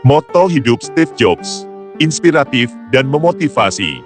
Moto hidup Steve Jobs, inspiratif dan memotivasi.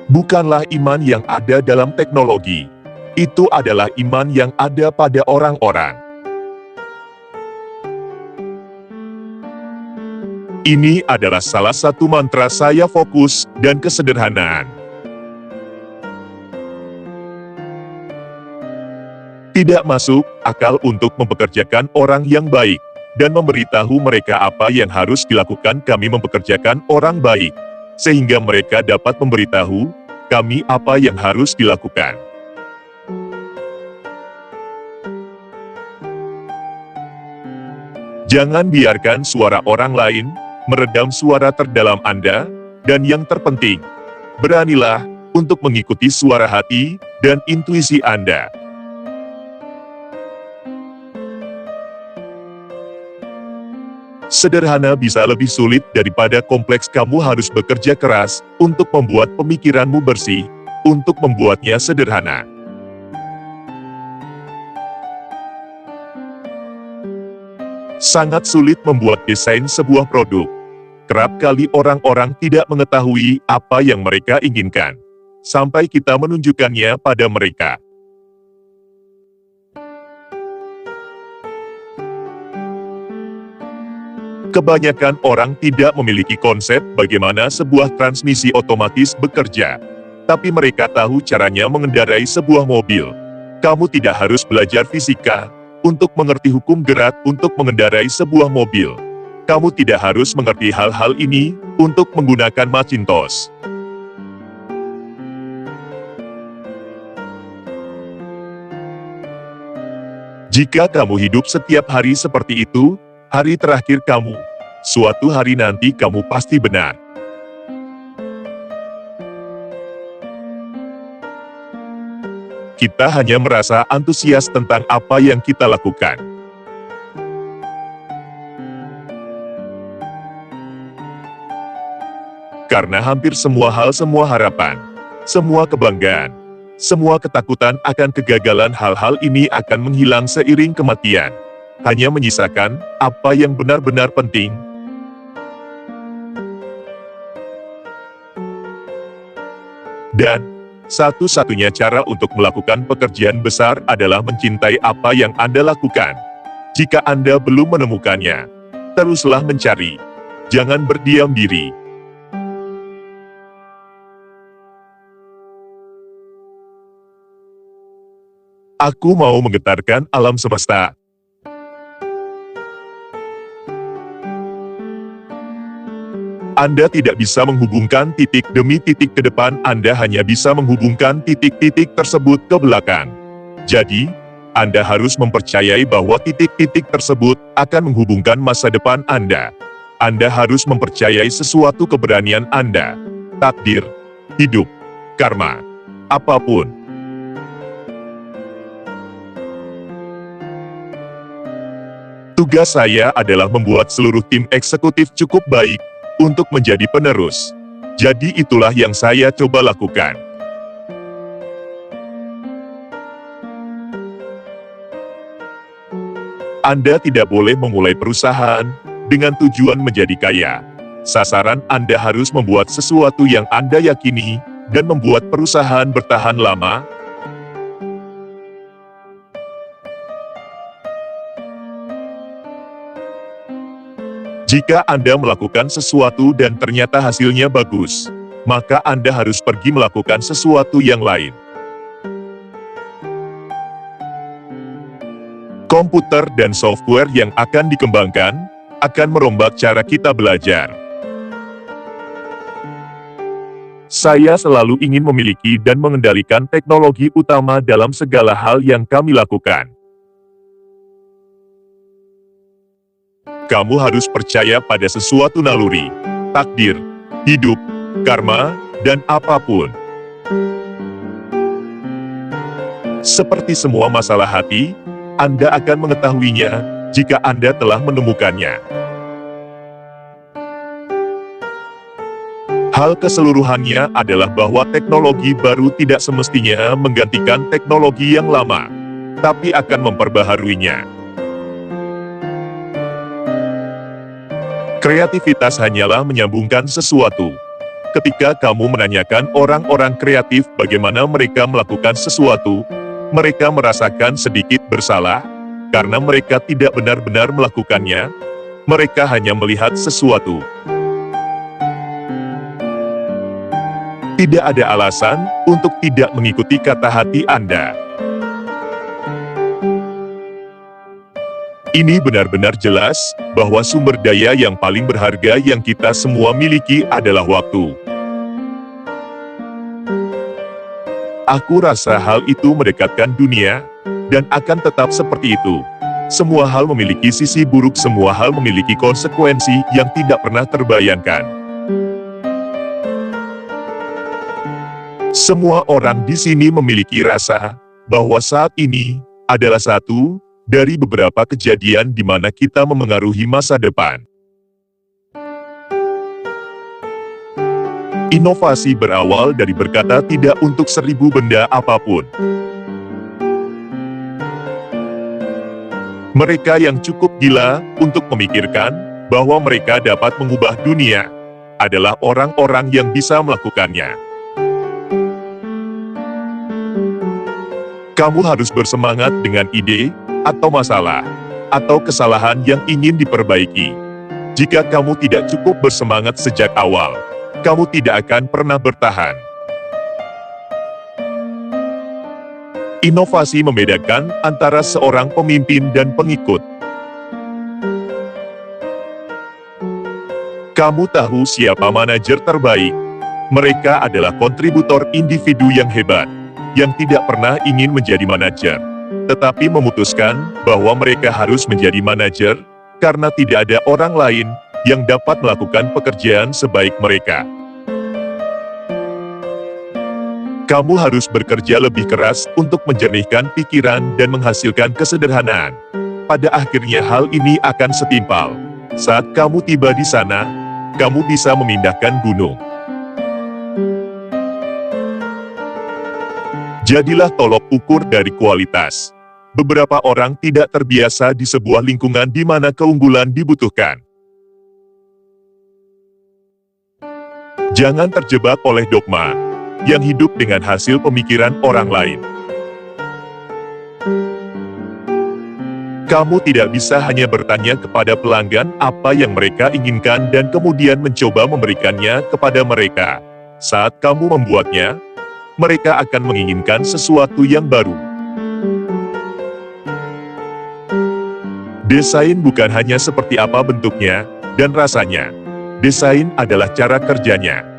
Bukanlah iman yang ada dalam teknologi, itu adalah iman yang ada pada orang-orang. Ini adalah salah satu mantra saya, fokus dan kesederhanaan. Tidak masuk akal untuk mempekerjakan orang yang baik dan memberitahu mereka apa yang harus dilakukan. Kami mempekerjakan orang baik, sehingga mereka dapat memberitahu kami apa yang harus dilakukan. Jangan biarkan suara orang lain meredam suara terdalam Anda, dan yang terpenting, beranilah untuk mengikuti suara hati dan intuisi Anda. Sederhana bisa lebih sulit daripada kompleks. Kamu harus bekerja keras untuk membuat pemikiranmu bersih, untuk membuatnya sederhana. Sangat sulit membuat desain sebuah produk. Kerap kali orang-orang tidak mengetahui apa yang mereka inginkan, sampai kita menunjukkannya pada mereka. Kebanyakan orang tidak memiliki konsep bagaimana sebuah transmisi otomatis bekerja, tapi mereka tahu caranya mengendarai sebuah mobil. Kamu tidak harus belajar fisika untuk mengerti hukum gerak untuk mengendarai sebuah mobil. Kamu tidak harus mengerti hal-hal ini untuk menggunakan Macintosh. Jika kamu hidup setiap hari seperti itu, hari terakhir kamu, suatu hari nanti kamu pasti benar. Kita hanya merasa antusias tentang apa yang kita lakukan. Karena hampir semua hal, semua harapan, semua kebanggaan, semua ketakutan akan kegagalan, hal-hal ini akan menghilang seiring kematian. Hanya menyisakan apa yang benar-benar penting. Dan satu-satunya cara untuk melakukan pekerjaan besar adalah mencintai apa yang Anda lakukan. Jika Anda belum menemukannya, teruslah mencari. Jangan berdiam diri. Aku mau menggetarkan alam semesta. Anda tidak bisa menghubungkan titik demi titik ke depan, Anda hanya bisa menghubungkan titik-titik tersebut ke belakang. Jadi, Anda harus mempercayai bahwa titik-titik tersebut akan menghubungkan masa depan Anda. Anda harus mempercayai sesuatu, keberanian Anda, takdir, hidup, karma, apapun. Tugas saya adalah membuat seluruh tim eksekutif cukup baik untuk menjadi penerus. Jadi itulah yang saya coba lakukan. Anda tidak boleh memulai perusahaan dengan tujuan menjadi kaya. Sasaran Anda harus membuat sesuatu yang Anda yakini dan membuat perusahaan bertahan lama. Jika Anda melakukan sesuatu dan ternyata hasilnya bagus, maka Anda harus pergi melakukan sesuatu yang lain. Komputer dan software yang akan dikembangkan akan merombak cara kita belajar. Saya selalu ingin memiliki dan mengendalikan teknologi utama dalam segala hal yang kami lakukan. Kamu harus percaya pada sesuatu, naluri, takdir, hidup, karma, dan apapun. Seperti semua masalah hati, Anda akan mengetahuinya jika Anda telah menemukannya. Hal keseluruhannya adalah bahwa teknologi baru tidak semestinya menggantikan teknologi yang lama. tapi akan memperbaharuinya. Kreativitas hanyalah menyambungkan sesuatu. Ketika kamu menanyakan orang-orang kreatif bagaimana mereka melakukan sesuatu, mereka merasakan sedikit bersalah, karena mereka tidak benar-benar melakukannya, mereka hanya melihat sesuatu. Tidak ada alasan untuk tidak mengikuti kata hati Anda. Ini benar-benar jelas bahwa sumber daya yang paling berharga yang kita semua miliki adalah waktu. Aku rasa hal itu mendekatkan dunia, dan akan tetap seperti itu. Semua hal memiliki sisi buruk, semua hal memiliki konsekuensi yang tidak pernah terbayangkan. Semua orang di sini memiliki rasa bahwa saat ini adalah satu dari beberapa kejadian di mana kita memengaruhi masa depan. Inovasi berawal dari berkata tidak untuk 1000 benda apapun. Mereka yang cukup gila untuk memikirkan bahwa mereka dapat mengubah dunia adalah orang-orang yang bisa melakukannya. Kamu harus bersemangat dengan ide, atau masalah, atau kesalahan yang ingin diperbaiki. Jika kamu tidak cukup bersemangat sejak awal, kamu tidak akan pernah bertahan. Inovasi membedakan antara seorang pemimpin dan pengikut. Kamu tahu siapa manajer terbaik? Mereka adalah kontributor individu yang hebat, yang tidak pernah ingin menjadi manajer, tetapi memutuskan bahwa mereka harus menjadi manajer, karena tidak ada orang lain yang dapat melakukan pekerjaan sebaik mereka. Kamu harus bekerja lebih keras untuk menjernihkan pikiran dan menghasilkan kesederhanaan. Pada akhirnya hal ini akan setimpal. Saat kamu tiba di sana, kamu bisa memindahkan gunung. Jadilah tolok ukur dari kualitas. Beberapa orang tidak terbiasa di sebuah lingkungan di mana keunggulan dibutuhkan. Jangan terjebak oleh dogma yang hidup dengan hasil pemikiran orang lain. Kamu tidak bisa hanya bertanya kepada pelanggan apa yang mereka inginkan dan kemudian mencoba memberikannya kepada mereka. Saat kamu membuatnya, mereka akan menginginkan sesuatu yang baru. Desain bukan hanya seperti apa bentuknya dan rasanya. Desain adalah cara kerjanya.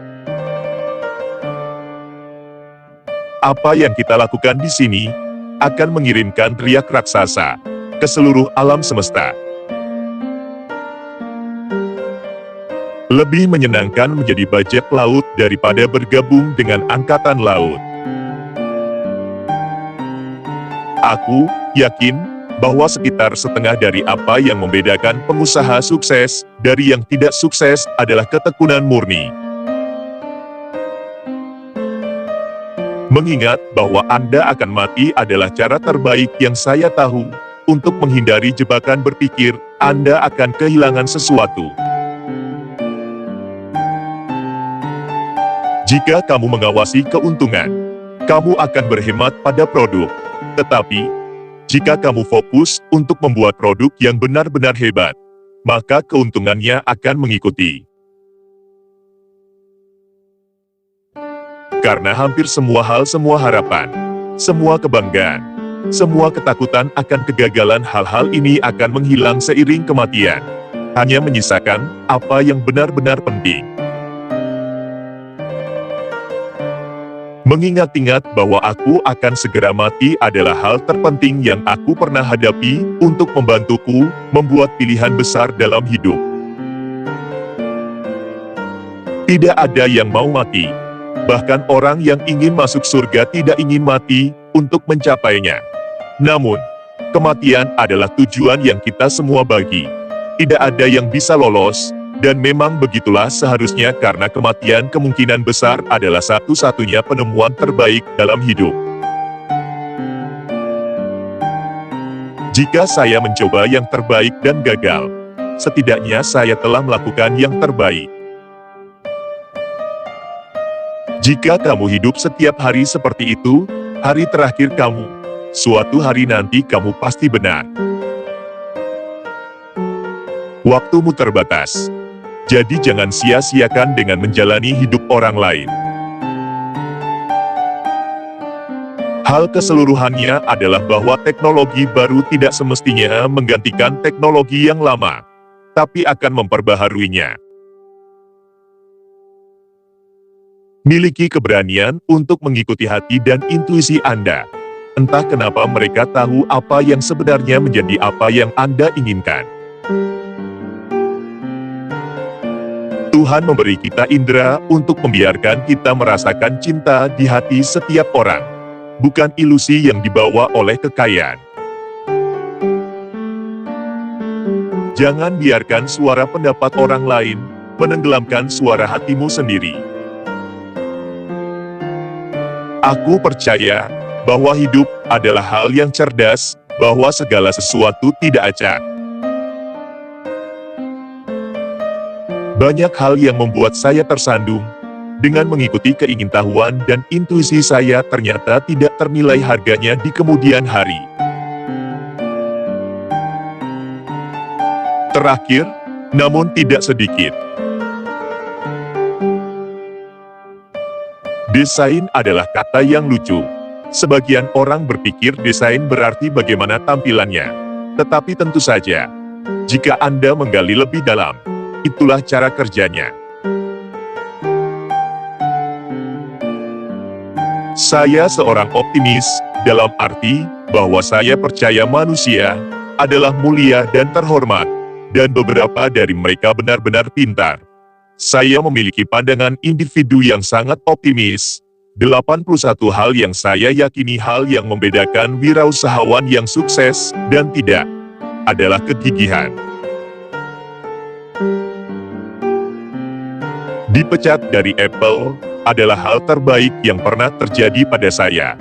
Apa yang kita lakukan di sini akan mengirimkan riak raksasa ke seluruh alam semesta. Lebih menyenangkan menjadi bajak laut daripada bergabung dengan angkatan laut. Aku yakin bahwa sekitar setengah dari apa yang membedakan pengusaha sukses dari yang tidak sukses adalah ketekunan murni. Mengingat bahwa Anda akan mati adalah cara terbaik yang saya tahu untuk menghindari jebakan berpikir Anda akan kehilangan sesuatu. Jika kamu mengawasi keuntungan, kamu akan berhemat pada produk. Tetapi, jika kamu fokus untuk membuat produk yang benar-benar hebat, maka keuntungannya akan mengikuti. Karena hampir semua hal, semua harapan, semua kebanggaan, semua ketakutan akan kegagalan, hal-hal ini akan menghilang seiring kematian. Hanya menyisakan apa yang benar-benar penting. Mengingat-ingat bahwa aku akan segera mati adalah hal terpenting yang aku pernah hadapi untuk membantuku membuat pilihan besar dalam hidup. Tidak ada yang mau mati. Bahkan orang yang ingin masuk surga tidak ingin mati untuk mencapainya. Namun, kematian adalah tujuan yang kita semua bagi. Tidak ada yang bisa lolos. Dan memang begitulah seharusnya karena kematian kemungkinan besar adalah satu-satunya penemuan terbaik dalam hidup. Jika saya mencoba yang terbaik dan gagal, setidaknya saya telah melakukan yang terbaik. Jika kamu hidup setiap hari seperti itu, hari terakhir kamu, suatu hari nanti kamu pasti benar. Waktumu terbatas. Jadi jangan sia-siakan dengan menjalani hidup orang lain. Hal keseluruhannya adalah bahwa teknologi baru tidak semestinya menggantikan teknologi yang lama, tapi akan memperbaharuinya. Miliki keberanian untuk mengikuti hati dan intuisi Anda. Entah kenapa mereka tahu apa yang sebenarnya menjadi apa yang Anda inginkan. Tuhan memberi kita indera untuk membiarkan kita merasakan cinta di hati setiap orang, bukan ilusi yang dibawa oleh kekayaan. Jangan biarkan suara pendapat orang lain menenggelamkan suara hatimu sendiri. Aku percaya bahwa hidup adalah hal yang cerdas, bahwa segala sesuatu tidak acak. Banyak hal yang membuat saya tersandung. Dengan mengikuti keingintahuan dan intuisi saya ternyata tidak ternilai harganya di kemudian hari. Terakhir, namun tidak sedikit. Desain adalah kata yang lucu. Sebagian orang berpikir desain berarti bagaimana tampilannya. Tetapi tentu saja, jika Anda menggali lebih dalam, itulah cara kerjanya. Saya seorang optimis, dalam arti bahwa saya percaya manusia adalah mulia dan terhormat, dan beberapa dari mereka benar-benar pintar. Saya memiliki pandangan individu yang sangat optimis. 81 hal yang saya yakini hal yang membedakan wirausahawan yang sukses dan tidak adalah kegigihan. Dipecat dari Apple adalah hal terbaik yang pernah terjadi pada saya.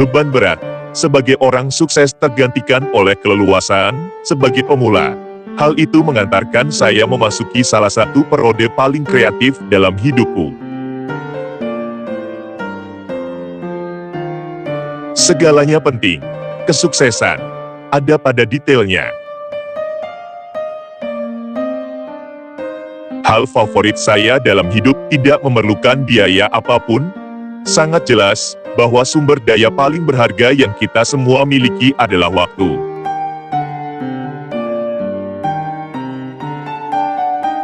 Beban berat sebagai orang sukses tergantikan oleh keleluasaan sebagai pemula. Hal itu mengantarkan saya memasuki salah satu periode paling kreatif dalam hidupku. Segalanya penting. Kesuksesan ada pada detailnya. Hal favorit saya dalam hidup tidak memerlukan biaya apapun. Sangat jelas bahwa sumber daya paling berharga yang kita semua miliki adalah waktu.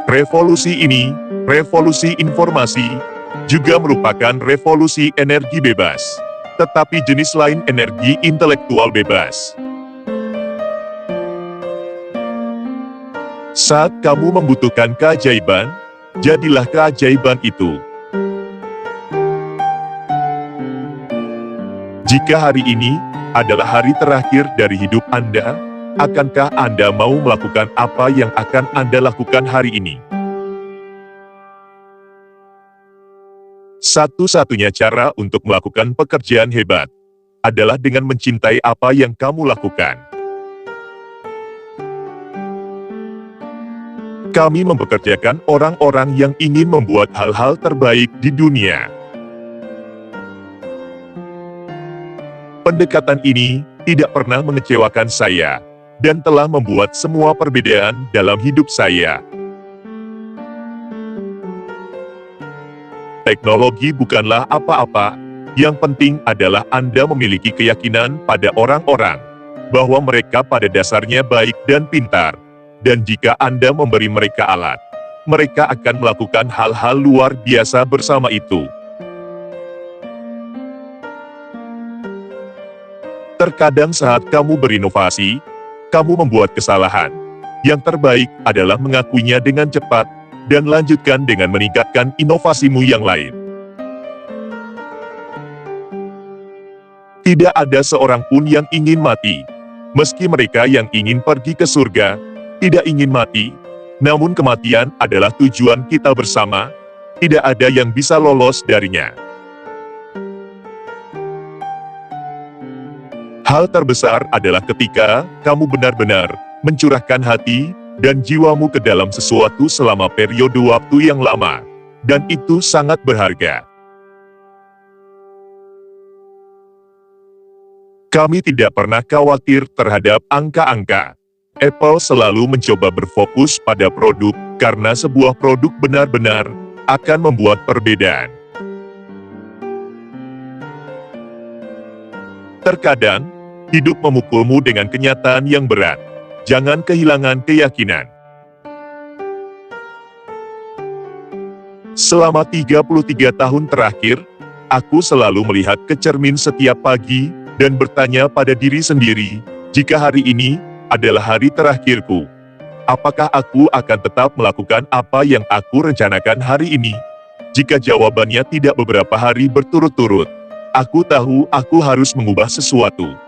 Revolusi ini, revolusi informasi, juga merupakan revolusi energi bebas, tetapi jenis lain energi intelektual bebas. Saat kamu membutuhkan keajaiban, jadilah keajaiban itu. Jika hari ini adalah hari terakhir dari hidup Anda, akankah Anda mau melakukan apa yang akan Anda lakukan hari ini? Satu-satunya cara untuk melakukan pekerjaan hebat adalah dengan mencintai apa yang kamu lakukan. Kami mempekerjakan orang-orang yang ingin membuat hal-hal terbaik di dunia. Pendekatan ini tidak pernah mengecewakan saya, dan telah membuat semua perbedaan dalam hidup saya. Teknologi bukanlah apa-apa, yang penting adalah Anda memiliki keyakinan pada orang-orang, bahwa mereka pada dasarnya baik dan pintar, dan jika Anda memberi mereka alat, mereka akan melakukan hal-hal luar biasa bersama itu. Terkadang saat kamu berinovasi, kamu membuat kesalahan. Yang terbaik adalah mengakuinya dengan cepat, dan lanjutkan dengan meningkatkan inovasimu yang lain. Tidak ada seorang pun yang ingin mati. Meski mereka yang ingin pergi ke surga, tidak ingin mati. Namun kematian adalah tujuan kita bersama. Tidak ada yang bisa lolos darinya. Hal terbesar adalah ketika kamu benar-benar mencurahkan hati dan jiwamu ke dalam sesuatu selama periode waktu yang lama. Dan itu sangat berharga. Kami tidak pernah khawatir terhadap angka-angka. Apple selalu mencoba berfokus pada produk, karena sebuah produk benar-benar akan membuat perbedaan. Terkadang, hidup memukulmu dengan kenyataan yang berat. Jangan kehilangan keyakinan. Selama 33 tahun terakhir, aku selalu melihat ke cermin setiap pagi dan bertanya pada diri sendiri, jika hari ini adalah hari terakhirku, apakah aku akan tetap melakukan apa yang aku rencanakan hari ini? Jika jawabannya tidak beberapa hari berturut-turut, aku tahu aku harus mengubah sesuatu.